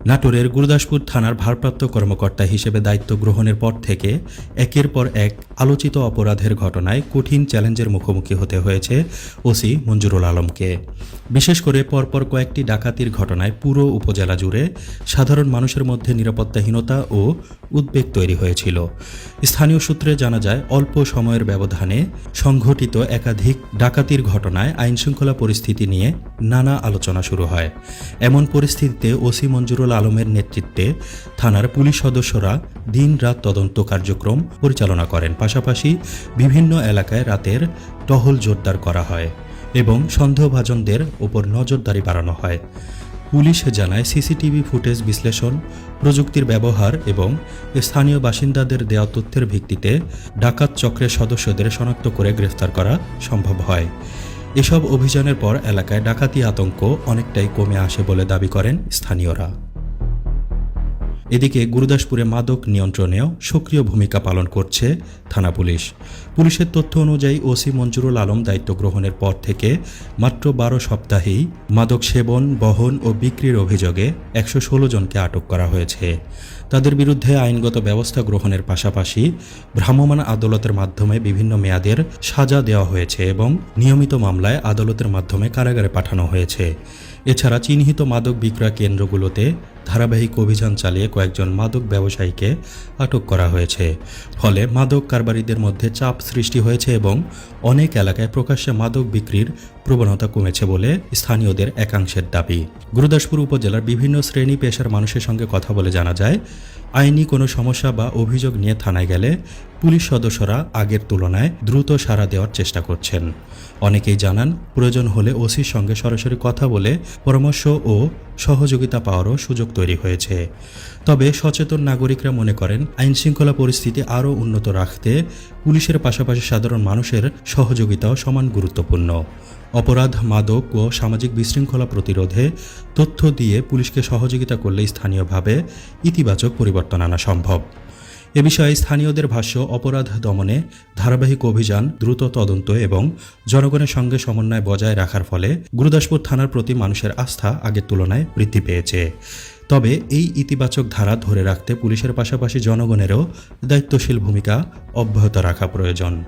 নাটোরের গুরুদাসপুর থানার ভারপ্রাপ্ত কর্মকর্তা হিসেবে দায়িত্ব গ্রহণের পর থেকে একের পর এক আলোচিত অপরাধের ঘটনায় কঠিন চ্যালেঞ্জের মুখোমুখি হতে হয়েছে ওসি মঞ্জুরুল আলমকে। বিশেষ করে পরপর কয়েকটি ডাকাতির ঘটনায় পুরো উপজেলা জুড়ে সাধারণ মানুষের মধ্যে নিরাপত্তাহীনতা ও উদ্বেগ তৈরি হয়েছিল। স্থানীয় সূত্রে জানা যায়, অল্প সময়ের ব্যবধানে সংঘটিত একাধিক ডাকাতির ঘটনায় আইনশৃঙ্খলা পরিস্থিতি নিয়ে নানা আলোচনা শুরু হয়। এমন পরিস্থিতিতে ওসি মঞ্জুরুল আলমের নেতৃত্বে থানার পুলিশ সদস্যরা দিন-রাত তদন্ত কার্যক্রম পরিচালনা করেন। পাশাপাশি বিভিন্ন এলাকায় রাতের টহল জোরদার করা হয় এবং সন্দেহভাজনদের ওপর নজরদারি বাড়ানো হয়। পুলিশ জানায়, সিসিটিভি ফুটেজ বিশ্লেষণ, প্রযুক্তির ব্যবহার এবং স্থানীয় বাসিন্দাদের দেওয়া তথ্যের ভিত্তিতে ডাকাত চক্রের সদস্যদের শনাক্ত করে গ্রেফতার করা সম্ভব হয়। এসব অভিযানের পর এলাকায় ডাকাতি আতঙ্ক অনেকটাই কমে আসে বলে দাবি করেন স্থানীয়রা। এদিকে গুরুদাসপুরে মাদক নিয়ন্ত্রণেও সক্রিয় ভূমিকা পালন করছে থানা পুলিশ। পুলিশের তথ্য অনুযায়ী ওসি মঞ্জুরুল আলম দায়িত্ব গ্রহণের পর থেকে মাত্র 12 সপ্তাহেই মাদক সেবন, বহন ও বিক্রির অভিযোগে 116 জনকে আটক করা হয়েছে। তাদের বিরুদ্ধে আইনগত ব্যবস্থা গ্রহণের পাশাপাশি ভ্রাম্যমাণ আদালতের মাধ্যমে বিভিন্ন মেয়াদের সাজা দেওয়া হয়েছে এবং নিয়মিত মামলায় আদালতের মাধ্যমে কারাগারে পাঠানো হয়েছে। এছাড়া চিহ্নিত মাদক বিক্রয় কেন্দ্রগুলোতে ধারাবাহিক অভিযান চালিয়ে কয়েকজন মাদক ব্যবসায়ীকে আটক করা হয়েছে। ফলে মাদক কারবারিদের মধ্যে চাপ সৃষ্টি হয়েছে এবং অনেক এলাকায় প্রকাশ্যে মাদক বিক্রির প্রবণতা কমেছে বলে স্থানীয়দের একাংশের দাবি। গুরুদাসপুর উপজেলার বিভিন্ন শ্রেণী পেশার মানুষের সঙ্গে কথা বলে জানা যায়, আইনি কোনো সমস্যা বা অভিযোগ নিয়ে থানায় গেলে পুলিশ সদস্যরা আগের তুলনায় দ্রুত সাড়া দেওয়ার চেষ্টা করছেন। অনেকেই জানান, প্রয়োজন হলে ওসির সঙ্গে সরাসরি কথা বলে পরামর্শ ও সহযোগিতা পাওয়ারও সুযোগ তৈরি হয়েছে। তবে সচেতন নাগরিকরা মনে করেন, আইনশৃঙ্খলা পরিস্থিতি আরও উন্নত রাখতে পুলিশের পাশাপাশি সাধারণ মানুষের সহযোগিতাও সমান গুরুত্বপূর্ণ। অপরাধ, মাদক ও সামাজিক বিশৃঙ্খলা প্রতিরোধে তথ্য দিয়ে পুলিশকে সহযোগিতা করলে স্থানীয়ভাবে ইতিবাচক পরিবর্তন আনা সম্ভব। এ বিষয়ে স্থানীয়দের ভাষ্য, অপরাধ দমনে ধারাবাহিক অভিযান, দ্রুত তদন্ত এবং জনগণের সঙ্গে সমন্বয় বজায় রাখার ফলে গুরুদাসপুর থানার প্রতি মানুষের আস্থা আগের তুলনায় বৃদ্ধি পেয়েছে। তবে এই ইতিবাচক ধারা ধরে রাখতে পুলিশের পাশাপাশি জনগণেরও দায়িত্বশীল ভূমিকা অব্যাহত রাখা প্রয়োজন।